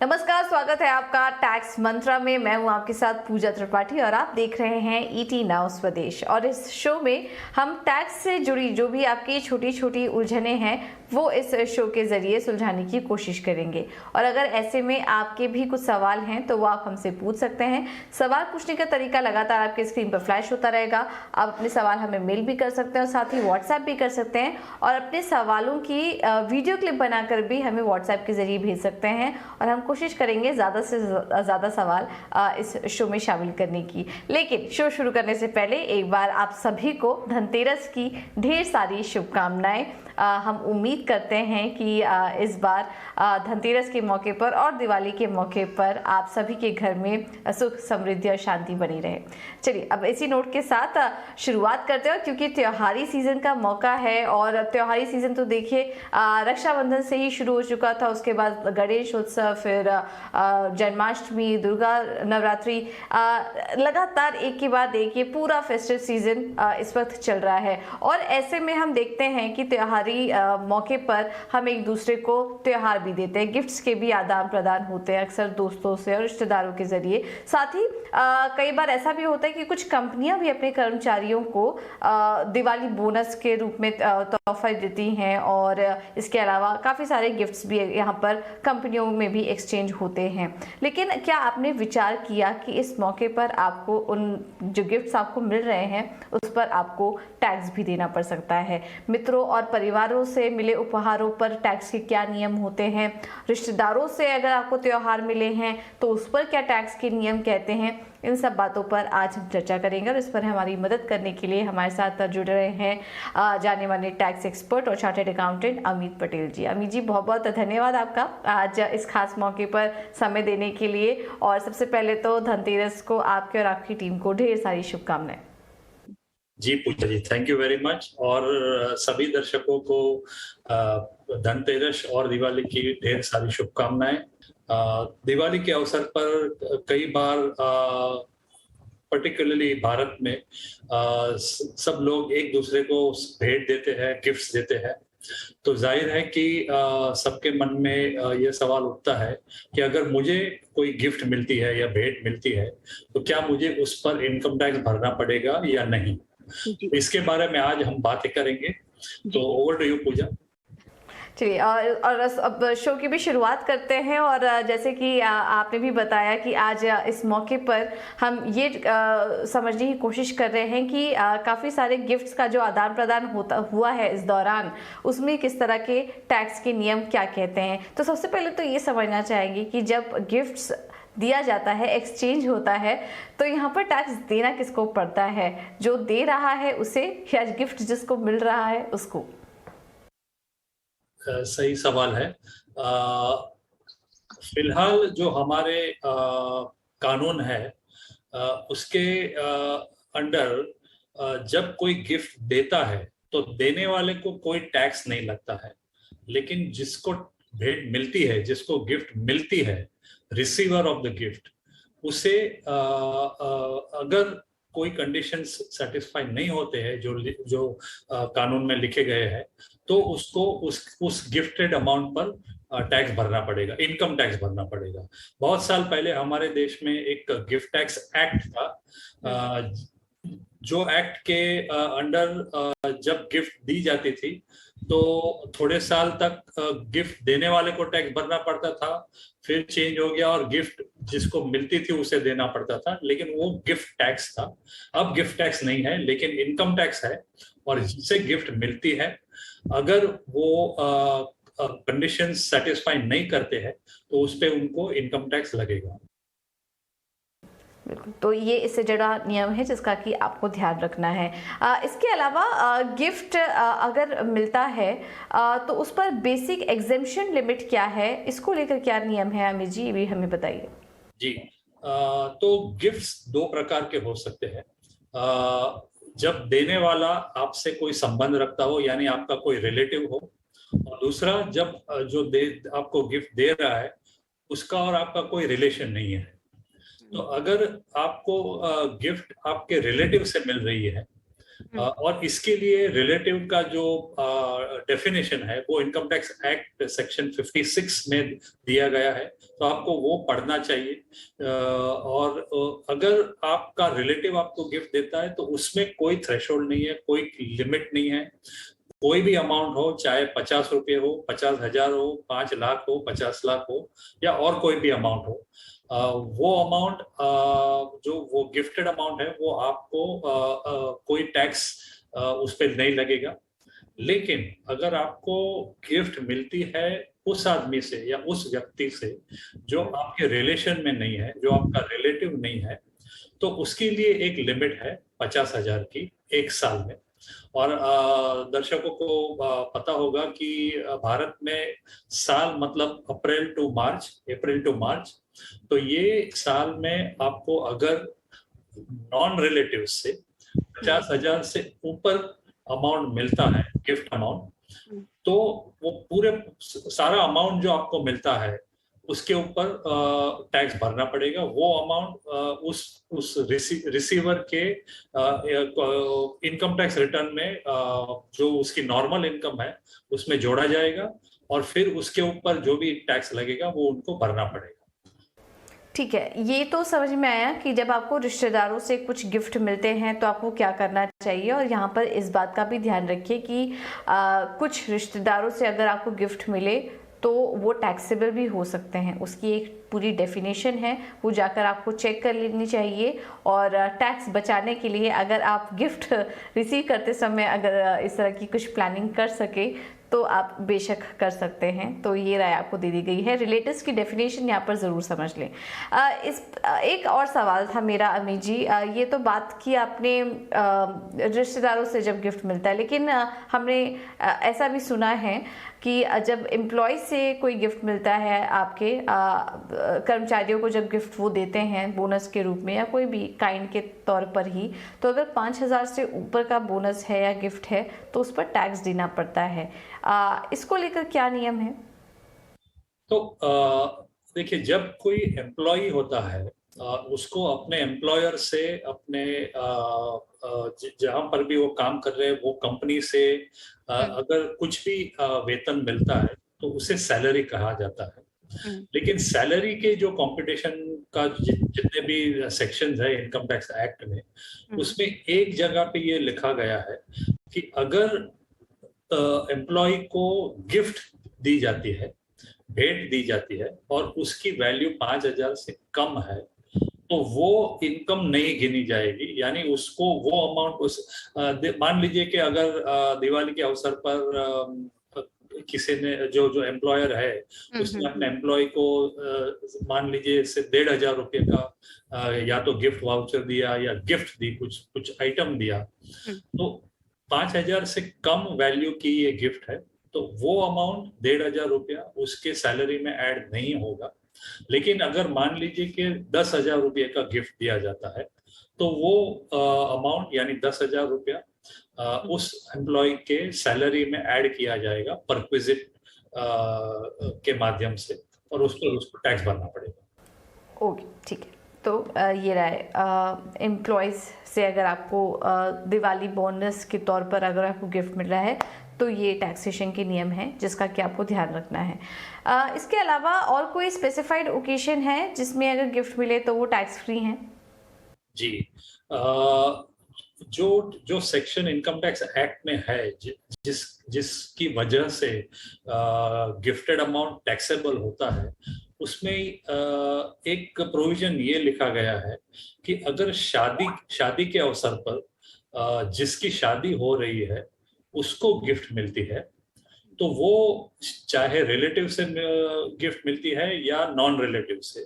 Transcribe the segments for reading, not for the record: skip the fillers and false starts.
नमस्कार, स्वागत है आपका टैक्स मंत्रा में। मैं हूं आपके साथ पूजा त्रिपाठी और आप देख रहे हैं ईटी नाउ स्वदेश। और इस शो में हम टैक्स से जुड़ी जो भी आपकी छोटी छोटी उलझनें हैं वो इस शो के जरिए सुलझाने की कोशिश करेंगे। और अगर ऐसे में आपके भी कुछ सवाल हैं तो वो आप हमसे पूछ सकते हैं। सवाल पूछने का तरीका लगातार आपके स्क्रीन पर फ्लैश होता रहेगा। आप अपने सवाल हमें मेल भी कर सकते हैं और साथ ही व्हाट्सएप भी कर सकते हैं और अपने सवालों की वीडियो क्लिप बनाकर भी हमें व्हाट्सएप के जरिए भेज सकते हैं और हम कोशिश करेंगे ज़्यादा से ज़्यादा सवाल इस शो में शामिल करने की। लेकिन शो शुरू करने से पहले एक बार आप सभी को धनतेरस की ढेर सारी शुभकामनाएं। हम उम्मीद करते हैं कि इस बार धनतेरस के मौके पर और दिवाली के मौके पर आप सभी के घर में सुख समृद्धि और शांति बनी रहे। चलिए अब इसी नोट के साथ शुरुआत करते हैं, क्योंकि त्योहारी सीजन का मौका है। और त्योहारी सीजन तो देखिए रक्षाबंधन से ही शुरू हो चुका था, उसके बाद गणेश उत्सव, फिर जन्माष्टमी, दुर्गा नवरात्रि, लगातार एक के बाद एक ये पूरा फेस्टिव सीजन इस वक्त चल रहा है। और ऐसे में हम देखते हैं कि त्योहारी मौके पर हम एक दूसरे को त्योहार भी देते हैं, गिफ्ट्स के भी आदान प्रदान होते हैं अक्सर दोस्तों से और रिश्तेदारों के जरिए। साथ ही कई बार ऐसा भी होता है कि कुछ कंपनियां भी अपने कर्मचारियों को दिवाली बोनस के रूप में तोहफा देती हैं और इसके अलावा काफ़ी सारे गिफ्ट्स भी यहाँ पर कंपनियों में भी एक्सचेंज होते हैं। लेकिन क्या आपने विचार किया कि इस मौके पर आपको उन जो गिफ्ट्स आपको मिल रहे हैं उस पर आपको टैक्स भी देना पड़ सकता है? मित्रों और परिवारों से मिले उपहारों पर टैक्स के क्या नियम होते हैं? रिश्तेदारों से अगर आपको त्योहार मिले हैं तो उस पर क्या टैक्स के नियम कहते हैं? इन सब बातों पर आज हम चर्चा करेंगे और इस पर हमारी मदद करने के लिए हमारे साथ जुड़ रहे हैं जाने माने टैक्स एक्सपर्ट और चार्टर्ड अकाउंटेंट अमित पटेल जी। अमित जी, बहुत बहुत धन्यवाद आपका आज इस खास मौके पर समय देने के लिए। और सबसे पहले तो धनतेरस को आपके और आपकी टीम को ढेर सारी शुभकामनाएं। जी पूजा जी, थैंक यू वेरी मच। और सभी दर्शकों को धनतेरस और दिवाली की ढेर सारी शुभकामनाएं। दिवाली के अवसर पर कई बार पर्टिकुलरली भारत में सब लोग एक दूसरे को भेंट देते हैं, गिफ्ट्स देते हैं। तो जाहिर है कि सबके मन में ये सवाल उठता है कि अगर मुझे कोई गिफ्ट मिलती है या भेंट मिलती है तो क्या मुझे उस पर इनकम टैक्स भरना पड़ेगा या नहीं। इसके बारे में आज हम बातें करेंगे। तो ओवर टू यू पूजा। चलिए और अब शो की भी शुरुआत करते हैं। और जैसे कि आपने भी बताया कि आज इस मौके पर हम ये समझने की कोशिश कर रहे हैं कि काफ़ी सारे गिफ्ट्स का जो आदान प्रदान हुआ है इस दौरान, उसमें किस तरह के टैक्स के नियम क्या कहते हैं। तो सबसे पहले तो ये समझना चाहेंगे कि जब गिफ्ट्स दिया जाता है, एक्सचेंज होता है, तो यहाँ पर टैक्स देना किसको पड़ता है? जो दे रहा है उसे या गिफ्ट जिसको मिल रहा है उसको? सही सवाल है। फिलहाल जो हमारे कानून है उसके अंडर जब कोई गिफ्ट देता है तो देने वाले को कोई टैक्स नहीं लगता है। लेकिन जिसको भेंट मिलती है, जिसको गिफ्ट मिलती है, रिसीवर ऑफ द गिफ्ट, उसे अगर कोई कंडीशंस सेटिस्फाई नहीं होते हैं जो कानून में लिखे गए हैं, तो उसको उस गिफ्टेड अमाउंट पर टैक्स भरना पड़ेगा, इनकम टैक्स भरना पड़ेगा। बहुत साल पहले हमारे देश में एक गिफ्ट टैक्स एक्ट था, जो एक्ट के अंडर जब गिफ्ट दी जाती थी तो थोड़े साल तक गिफ्ट देने वाले को टैक्स भरना पड़ता था, फिर चेंज हो गया और गिफ्ट जिसको मिलती थी उसे देना पड़ता था, लेकिन वो गिफ्ट टैक्स था। अब गिफ्ट टैक्स नहीं है लेकिन इनकम टैक्स है। और जिसे गिफ्ट मिलती है अगर वो कंडीशन सेटिस्फाई नहीं करते हैं तो उस पर उनको इनकम टैक्स लगेगा। बिल्कुल, तो ये इससे जुड़ा नियम है जिसका कि आपको ध्यान रखना है। इसके अलावा गिफ्ट अगर मिलता है तो उस पर बेसिक एग्जेम्पशन लिमिट क्या है, इसको लेकर क्या नियम है? अमित जी भी हमें बताइए। जी, तो गिफ्ट्स दो प्रकार के हो सकते हैं। जब देने वाला आपसे कोई संबंध रखता हो, यानी आपका कोई रिलेटिव हो, और दूसरा जब जो आपको गिफ्ट दे रहा है उसका और आपका कोई रिलेशन नहीं है। तो अगर आपको गिफ्ट आपके रिलेटिव से मिल रही है और इसके लिए रिलेटिव का जो डेफिनेशन है वो इनकम टैक्स एक्ट सेक्शन 56 में दिया गया है, तो आपको वो पढ़ना चाहिए। और अगर आपका रिलेटिव आपको गिफ्ट देता है तो उसमें कोई थ्रेशोल्ड नहीं है, कोई लिमिट नहीं है। कोई भी अमाउंट हो, चाहे 50 रुपये हो, 50,000 हो, 5 लाख हो, 50 लाख हो, या और कोई भी अमाउंट हो, वो अमाउंट जो वो गिफ्टेड अमाउंट है वो आपको कोई टैक्स उस पर नहीं लगेगा। लेकिन अगर आपको गिफ्ट मिलती है उस आदमी से या उस व्यक्ति से जो आपके रिलेशन में नहीं है, जो आपका रिलेटिव नहीं है, तो उसके लिए एक लिमिट है 50,000 की एक साल में। और दर्शकों को पता होगा कि भारत में साल मतलब अप्रैल टू मार्च, तो ये साल में आपको अगर नॉन रिलेटिव से 50,000 से ऊपर अमाउंट मिलता है, गिफ्ट अमाउंट, तो वो पूरे सारा अमाउंट जो आपको मिलता है उसके ऊपर टैक्स भरना पड़ेगा। वो अमाउंट उस रिसीवर के इनकम टैक्स रिटर्न में जो उसकी नॉर्मल इनकम है उसमें जोड़ा जाएगा, और फिर उसके ऊपर जो भी टैक्स लगेगा वो उनको भरना पड़ेगा। ठीक है, ये तो समझ में आया कि जब आपको रिश्तेदारों से कुछ गिफ्ट मिलते हैं तो आपको क्या करना चाहिए। और यहाँ पर इस बात का भी ध्यान रखिए कि कुछ रिश्तेदारों से अगर आपको गिफ्ट मिले तो वो टैक्सेबल भी हो सकते हैं। उसकी एक पूरी डेफिनेशन है, वो जाकर आपको चेक कर लेनी चाहिए। और टैक्स बचाने के लिए अगर आप गिफ्ट रिसीव करते समय अगर इस तरह की कुछ प्लानिंग कर सके तो आप बेशक कर सकते हैं। तो ये राय आपको दे दी गई है। रिलेटिव्स की डेफिनेशन यहाँ पर ज़रूर समझ लें। एक और सवाल था मेरा अमित जी, ये तो बात की आपने रिश्तेदारों से जब गिफ्ट मिलता है, लेकिन हमने ऐसा भी सुना है कि जब एम्प्लॉय से कोई गिफ्ट मिलता है, आपके कर्मचारियों को जब गिफ्ट वो देते हैं बोनस के रूप में या कोई भी काइंड के तौर पर ही, तो अगर 5,000 से ऊपर का बोनस है या गिफ्ट है तो उस पर टैक्स देना पड़ता है। इसको लेकर क्या नियम है? तो देखिए, जब कोई एम्प्लॉय होता है उसको अपने एम्प्लॉयर से, अपने जहां पर भी वो काम कर रहे हैं वो कंपनी से अगर कुछ भी वेतन मिलता है तो उसे सैलरी कहा जाता है। लेकिन सैलरी के जो कंपटीशन का जितने भी सेक्शंस है इनकम टैक्स एक्ट में, उसमें एक जगह पे ये लिखा गया है कि अगर एम्प्लॉय को गिफ्ट दी जाती है, भेंट दी जाती है, और उसकी वैल्यू 5,000 से कम है, तो वो इनकम नहीं गिनी जाएगी। यानी उसको वो अमाउंट, मान लीजिए कि अगर दिवाली के अवसर पर किसी ने जो एम्प्लॉयर है उसने अपने एम्प्लॉय को मान लीजिए से 1,500 रुपये का या तो गिफ्ट वाउचर दिया या गिफ्ट दी, कुछ आइटम दिया, तो 5,000 से कम वैल्यू की ये गिफ्ट है, तो वो अमाउंट 1,500 रुपया उसके सैलरी में ऐड नहीं होगा। लेकिन अगर मान लीजिए कि 10,000 रुपये का गिफ्ट दिया जाता है, तो वो अमाउंट यानी 10,000 रुपया उस एम्प्लॉय के सैलरी में ऐड किया जाएगा परक्विजिट के माध्यम से, और उस पर उसको टैक्स भरना पड़ेगा। ओके, ठीक है। तो ये रहा, एम्प्लॉयज़ से अगर आपको दिवाली बोनस के तौर पर अगर आपको गिफ्ट मिल रहा है तो ये टैक्सेशन के नियम हैं जिसका कि आपको ध्यान रखना है। इसके अलावा और कोई स्पेसिफाइड ओकेशन है जिसमें अगर गिफ्ट मिले तो वो टैक्स फ्री हैं? जी, जो सेक्शन इनकम टैक्स एक्ट में है जिसकी वजह से गिफ्टेड अमाउंट टैक्सेबल होता है, उसमें एक प्रोविजन ये लिखा गया है कि अगर शादी के अवसर पर जिसकी शादी हो रही है उसको गिफ्ट मिलती है, तो वो चाहे रिलेटिव से गिफ्ट मिलती है या नॉन रिलेटिव से,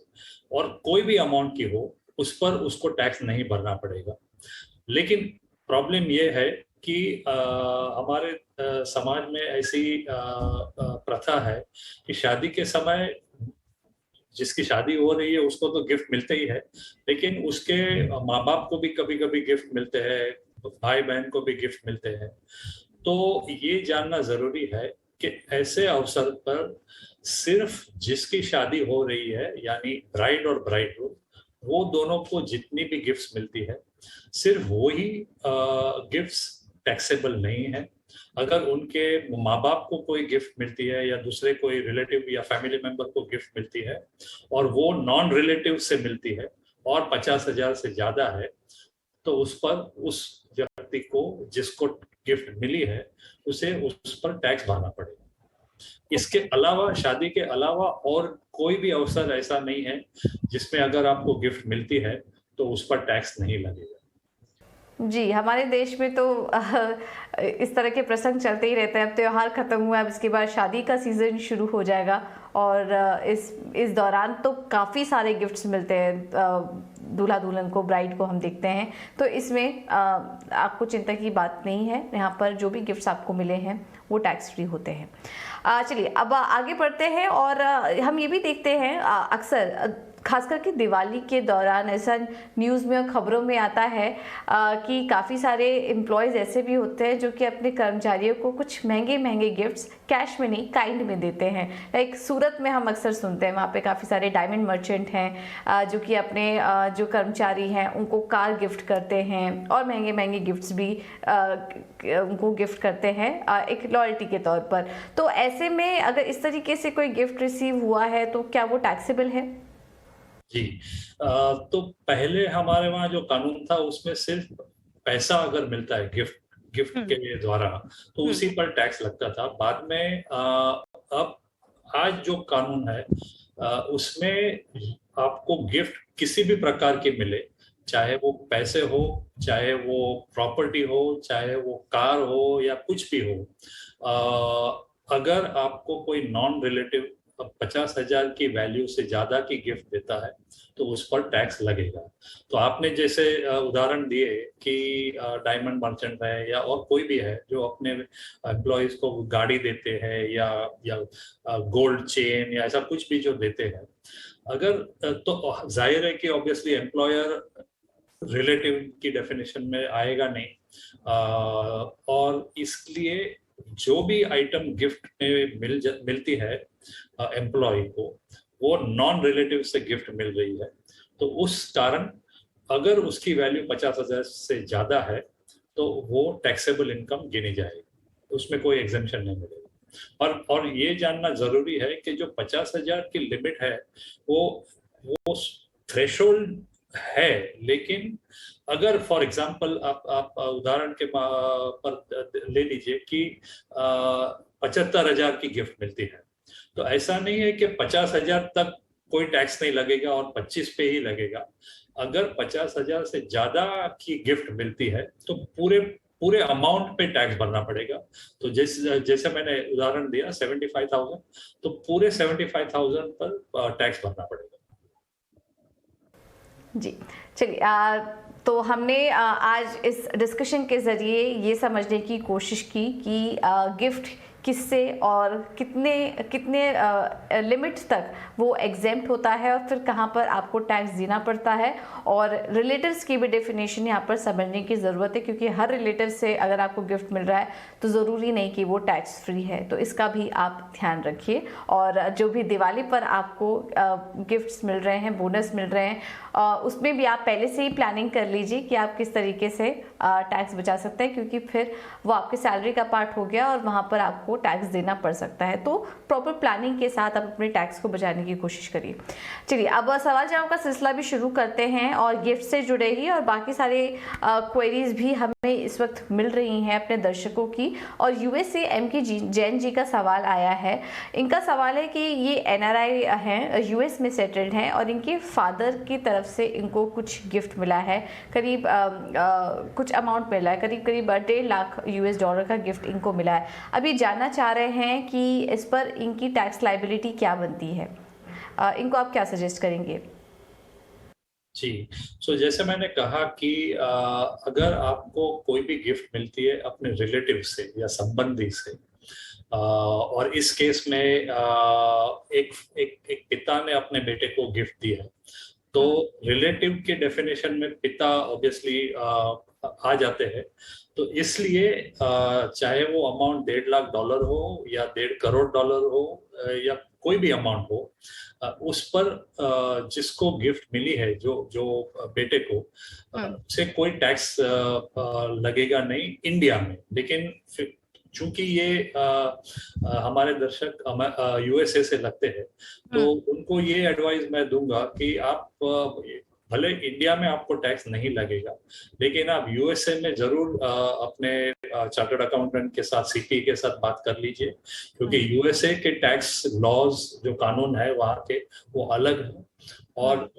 और कोई भी अमाउंट की हो, उस पर उसको टैक्स नहीं भरना पड़ेगा। लेकिन प्रॉब्लम ये है कि हमारे समाज में ऐसी प्रथा है कि शादी के समय जिसकी शादी हो रही है उसको तो गिफ्ट मिलते ही है, लेकिन उसके माँ बाप को भी कभी कभी गिफ्ट मिलते हैं, भाई बहन को भी गिफ्ट मिलते हैं। तो ये जानना जरूरी है कि ऐसे अवसर पर सिर्फ जिसकी शादी हो रही है यानी ब्राइड और ब्राइडग्रूम, वो दोनों को जितनी भी गिफ्ट्स मिलती है सिर्फ वो ही गिफ्ट्स टैक्सेबल नहीं है। अगर उनके माँ बाप को कोई गिफ्ट मिलती है या दूसरे कोई रिलेटिव या फैमिली मेंबर को गिफ्ट मिलती है और वो नॉन रिलेटिव से मिलती है और 50,000 से ज्यादा है, तो उस पर उस व्यक्ति को जिसको गिफ्ट मिली है उसे उस पर टैक्स भरना पड़ेगा। इसके अलावा, शादी के अलावा और कोई भी अवसर ऐसा नहीं है जिसमें अगर आपको गिफ्ट मिलती है तो उस पर टैक्स नहीं लगेगा। जी, हमारे देश में तो इस तरह के प्रसंग चलते ही रहते हैं। अब त्योहार खत्म हुआ, अब इसके बाद शादी का सीजन शुरू हो जाएगा और इस दौरान तो काफ़ी सारे गिफ्ट्स मिलते हैं दूल्हा दुल्हन को, ब्राइड को हम देखते हैं। तो इसमें आपको चिंता की बात नहीं है, यहाँ पर जो भी गिफ्ट्स आपको मिले हैं वो टैक्स फ्री होते हैं। चलिए अब आगे बढ़ते हैं और हम ये भी देखते हैं अक्सर खास करके दिवाली के दौरान ऐसा न्यूज़ में और खबरों में आता है कि काफ़ी सारे एम्प्लॉयज़ ऐसे भी होते हैं जो कि अपने कर्मचारियों को कुछ महंगे महंगे गिफ्ट्स कैश में नहीं काइंड में देते हैं। लाइक सूरत में हम अक्सर सुनते हैं, वहाँ पे काफ़ी सारे डायमंड मर्चेंट हैं जो कि अपने जो कर्मचारी हैं उनको कार गिफ्ट करते हैं और महंगे महंगे गिफ्ट्स भी उनको गिफ्ट करते हैं एक लॉयल्टी के तौर पर। तो ऐसे में अगर इस तरीके से कोई गिफ्ट रिसीव हुआ है तो क्या वो टैक्सेबल है? जी, तो पहले हमारे वहाँ जो कानून था उसमें सिर्फ पैसा अगर मिलता है गिफ्ट के द्वारा तो उसी पर टैक्स लगता था। बाद में अब आज जो कानून है उसमें आपको गिफ्ट किसी भी प्रकार की मिले, चाहे वो पैसे हो, चाहे वो प्रॉपर्टी हो, चाहे वो कार हो या कुछ भी हो, अगर आपको कोई नॉन रिलेटिव 50,000 की वैल्यू से ज्यादा की गिफ्ट देता है तो उस पर टैक्स लगेगा। तो आपने जैसे उदाहरण दिए कि डायमंड मर्चेंट है या और कोई भी है जो अपने एम्प्लॉयज को गाड़ी देते हैं या गोल्ड चेन या ऐसा कुछ भी जो देते हैं, अगर तो जाहिर है कि ऑब्वियसली एम्प्लॉयर रिलेटिव की डेफिनेशन में आएगा नहीं, और इसलिए जो भी आइटम गिफ्ट में मिलती है एम्प्लॉय को, वो नॉन रिलेटिव से गिफ्ट मिल रही है, तो उस कारण अगर उसकी वैल्यू 50,000 से ज्यादा है तो वो टैक्सेबल इनकम गिनी जाएगी, उसमें कोई एग्जेम्पशन नहीं मिलेगा। और ये जानना जरूरी है कि जो 50,000 की लिमिट है वो थ्रेशोल्ड है, लेकिन अगर फॉर एग्जांपल आप उदाहरण के पर ले लीजिए कि 75,000 की गिफ्ट मिलती है, तो ऐसा नहीं है कि 50,000 तक कोई टैक्स नहीं लगेगा और 25 पे ही लगेगा। अगर 50,000 से ज्यादा की गिफ्ट मिलती है तो पूरे अमाउंट पे टैक्स भरना पड़ेगा। तो जैसे मैंने उदाहरण दिया 75,000, तो पूरे 75,000 पर टैक्स भरना पड़ेगा। जी, चलिए तो हमने आज इस डिस्कशन के ज़रिए ये समझने की कोशिश की कि गिफ्ट किससे और कितने लिमिट तक वो एग्जेम्प्ट होता है और फिर कहाँ पर आपको टैक्स देना पड़ता है, और रिलेटिव्स की भी डेफिनेशन यहाँ पर समझने की ज़रूरत है, क्योंकि हर रिलेटिव से अगर आपको गिफ्ट मिल रहा है तो ज़रूरी नहीं कि वो टैक्स फ्री है। तो इसका भी आप ध्यान रखिए। और जो भी दिवाली पर आपको गिफ्ट्स मिल रहे हैं, बोनस मिल रहे हैं, उसमें भी आप पहले से ही प्लानिंग कर लीजिए कि आप किस तरीके से टैक्स बचा सकते हैं, क्योंकि फिर वो आपके सैलरी का पार्ट हो गया और वहाँ पर आपको टैक्स देना पड़ सकता है। तो प्रॉपर प्लानिंग के साथ आप अपने टैक्स को बचाने की कोशिश करिए। चलिए अब सवाल जवाब का सिलसिला भी शुरू करते हैं, और गिफ्ट से जुड़े ही और बाकी सारे क्वेरीज भी हमें इस वक्त मिल रही हैं अपने दर्शकों की। और यूएस से एम के जैन जी का सवाल आया है। इनका सवाल है कि ये एनआरआई हैं, यूएस में सेटल्ड हैं, और इनके फादर की तरफ से इनको कुछ गिफ्ट मिला है, करीब कुछ अमाउंट मिला है, करीब करीब 1.5 लाख यूएस डॉलर का गिफ्ट इनको मिला है। अभी जानना चाह रहे हैं कि इस पर इनकी टैक्स लायबिलिटी क्या बनती है, इनको आप क्या सजेस्ट करेंगे? जी, सो जैसे मैंने कहा कि अगर आपको कोई भी गिफ्ट मिलती है अपने रिलेटिव से या संबंधी से, और इस केस में एक पिता ने अपने बेटे को गिफ्ट दी है, तो रिलेटिव के डेफिनेशन में पिता ऑब्वियसली आ जाते हैं। तो इसलिए चाहे वो अमाउंट $1.5 लाख हो या $1.5 करोड़ हो या कोई भी अमाउंट हो, उस पर जिसको गिफ्ट मिली है, जो जो बेटे को, उसे कोई टैक्स लगेगा नहीं इंडिया में। लेकिन चूंकि ये हमारे दर्शक यूएसए से लगते हैं, तो उनको ये एडवाइस मैं दूंगा कि आप भले इंडिया में आपको टैक्स नहीं लगेगा, लेकिन आप यूएसए में जरूर अपने चार्टर्ड अकाउंटेंट के साथ, सीपी के साथ बात कर लीजिए, क्योंकि यूएसए के टैक्स लॉज, जो कानून है वहाँ के, वो अलग है। और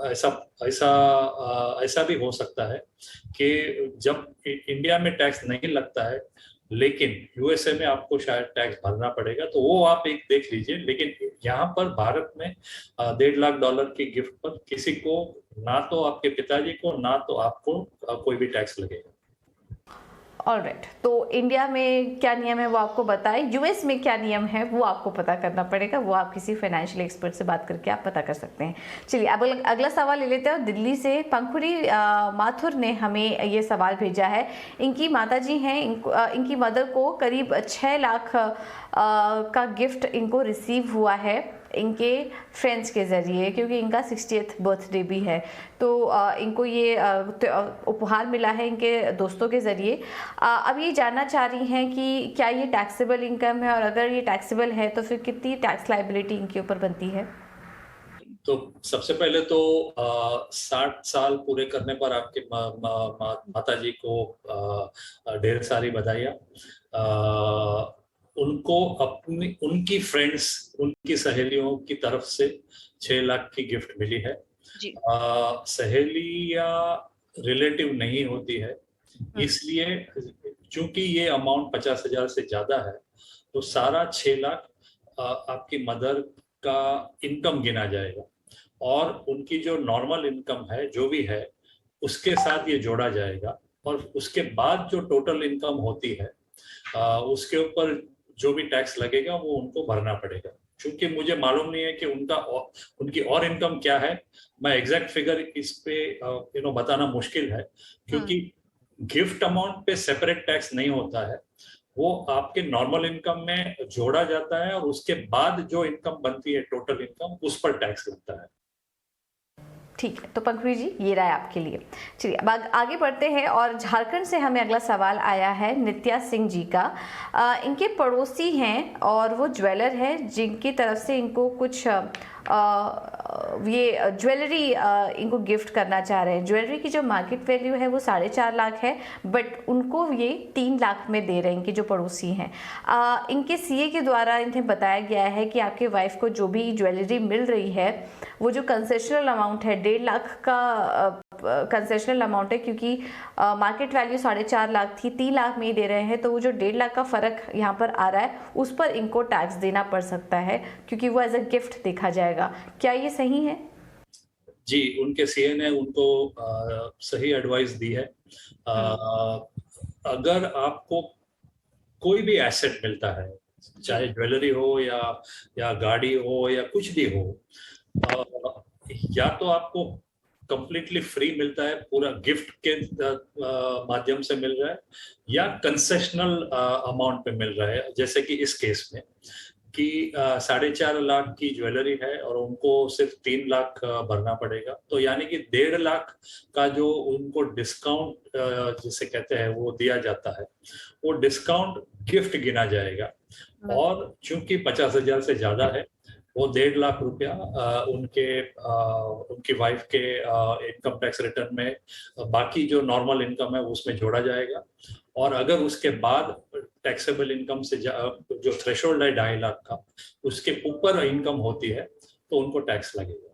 ऐसा ऐसा ऐसा भी हो सकता है कि जब इंडिया में टैक्स नहीं लगता है, लेकिन यूएसए में आपको शायद टैक्स भरना पड़ेगा, तो वो आप एक देख लीजिए। लेकिन यहाँ पर भारत में $1.5 लाख की गिफ्ट पर किसी को, ना तो आपके पिताजी को, ना तो आपको कोई भी टैक्स लगेगा। ऑलराइट, तो इंडिया में क्या नियम है वो आपको बताएं, यूएस में क्या नियम है वो आपको पता करना पड़ेगा, वो आप किसी फाइनेंशियल एक्सपर्ट से बात करके आप पता कर सकते हैं। चलिए अब अगला सवाल ले लेते हैं। दिल्ली से पंखुड़ी माथुर ने हमें ये सवाल भेजा है। इनकी माताजी हैं, इनकी मदर को करीब 6 लाख का गिफ्ट इनको रिसीव हुआ है इनके फ्रेंड्स के ज़रिए, क्योंकि इनका 60th बर्थडे भी है। तो इनको ये उपहार मिला है इनके दोस्तों के ज़रिए। अब ये जानना चाह रही हैं कि क्या ये टैक्सेबल इनकम है, और अगर ये टैक्सेबल है तो फिर कितनी टैक्स लायबिलिटी इनके ऊपर बनती है? तो सबसे पहले तो 60 साल पूरे करने पर आपके माताजी को ढेर सारी बधाइयाँ। उनको उनकी फ्रेंड्स, उनकी सहेलियों की तरफ से 6 लाख की गिफ्ट मिली है। सहेली या रिलेटिव नहीं होती है, इसलिए चूंकि ये अमाउंट 50,000 से ज्यादा है, तो सारा 6 लाख आपकी मदर का इनकम गिना जाएगा, और उनकी जो नॉर्मल इनकम है, जो भी है, उसके साथ ये जोड़ा जाएगा। और उसके बाद जो टोटल इनकम होती है, उसके ऊपर जो भी टैक्स लगेगा वो उनको भरना पड़ेगा। क्योंकि मुझे मालूम नहीं है कि उनकी और इनकम क्या है, मैं एग्जैक्ट फिगर इस पे बताना मुश्किल है, क्योंकि गिफ्ट अमाउंट पे सेपरेट टैक्स नहीं होता है, वो आपके नॉर्मल इनकम में जोड़ा जाता है, और उसके बाद जो इनकम बनती है, टोटल इनकम, उस पर टैक्स लगता है। ठीक है, तो पंखुड़ी जी ये राय आपके लिए। चलिए अब आगे बढ़ते हैं, और झारखंड से हमें अगला सवाल आया है नित्या सिंह जी का। इनके पड़ोसी हैं और वो ज्वेलर है, जिनकी तरफ से इनको कुछ ये ज्वेलरी इनको गिफ्ट करना चाह रहे हैं। ज्वेलरी की जो मार्केट वैल्यू है वो 4.5 लाख है, बट उनको ये 3 लाख में दे रहे हैं, इनके जो पड़ोसी हैं। इनके सीए के द्वारा इन्हें बताया गया है कि आपके वाइफ को जो भी ज्वेलरी मिल रही है, वो जो कंसेशनल अमाउंट है 1.5 लाख का कंसेशनल अमाउंट है, क्योंकि मार्केट वैल्यू 4.5 लाख थी, 3 लाख में ही दे रहे हैं, तो वो जो 1.5 लाख का फर्क यहाँ पर आ रहा है, उस पर इनको टैक्स देना पड़ सकता है, क्योंकि वो एज अ गिफ्ट देखा जाएगा। क्या ये सही है? जी, उनके सीए ने उनको सही एडवाइस दी है। अगर आपको कोई भी एसेट मिलता है, चाहे ज्वेलरी हो या गाड़ी हो या कुछ भी हो, या तो आपको कंप्लीटली फ्री मिलता है, पूरा गिफ्ट के माध्यम से मिल रहा है, या कंसेशनल अमाउंट पे मिल रहा है, जैसे कि इस केस में कि 4.5 लाख की ज्वेलरी है और उनको सिर्फ 3 लाख भरना पड़ेगा। तो यानी कि 1.5 लाख का जो उनको डिस्काउंट जिसे कहते हैं वो दिया जाता है, वो डिस्काउंट गिफ्ट गिना जाएगा। और चूंकि 50,000 से ज्यादा है, वो 1.5 लाख रुपया उनकी वाइफ के इनकम टैक्स रिटर्न में, बाकी जो नॉर्मल इनकम है उसमें जोड़ा जाएगा। और अगर उसके बाद टैक्सेबल इनकम से जो थ्रेशोल्ड है 2.5 लाख का, उसके ऊपर इनकम होती है, तो उनको टैक्स लगेगा।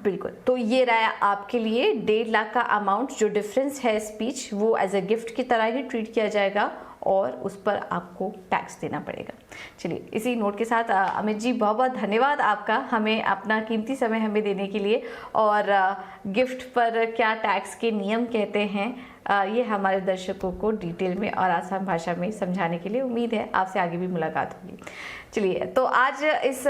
बिल्कुल, तो ये राय आपके लिए। 1.5 लाख का अमाउंट जो डिफरेंस है स्पीच, वो एज अ गिफ्ट की तरह ही ट्रीट किया जाएगा, और उस पर आपको टैक्स देना पड़ेगा। चलिए इसी नोट के साथ अमित जी बहुत बहुत धन्यवाद आपका, हमें अपना कीमती समय हमें देने के लिए, और गिफ्ट पर क्या टैक्स के नियम कहते हैं ये हमारे दर्शकों को डिटेल में और आसान भाषा में समझाने के लिए। उम्मीद है आपसे आगे भी मुलाकात होगी। चलिए, तो आज इस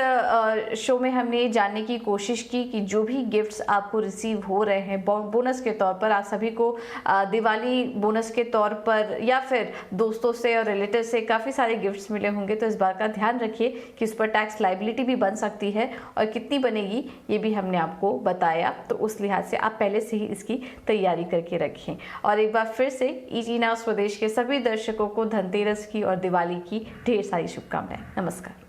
शो में हमने जानने की कोशिश की कि जो भी गिफ्ट्स आपको रिसीव हो रहे हैं बोनस के तौर पर, आप सभी को दिवाली बोनस के तौर पर या फिर दोस्तों से और रिलेटिव से काफ़ी सारे गिफ्ट्स मिले होंगे, तो इस बात का ध्यान रखिए कि उस पर टैक्स लायबिलिटी भी बन सकती है और कितनी बनेगी ये भी हमने आपको बताया। तो उस लिहाज से आप पहले से ही इसकी तैयारी करके रखें। और एक बार फिर से ET नाउ स्वदेश के सभी दर्शकों को धनतेरस की और दिवाली की ढेर सारी शुभकामनाएं। नमस्कार।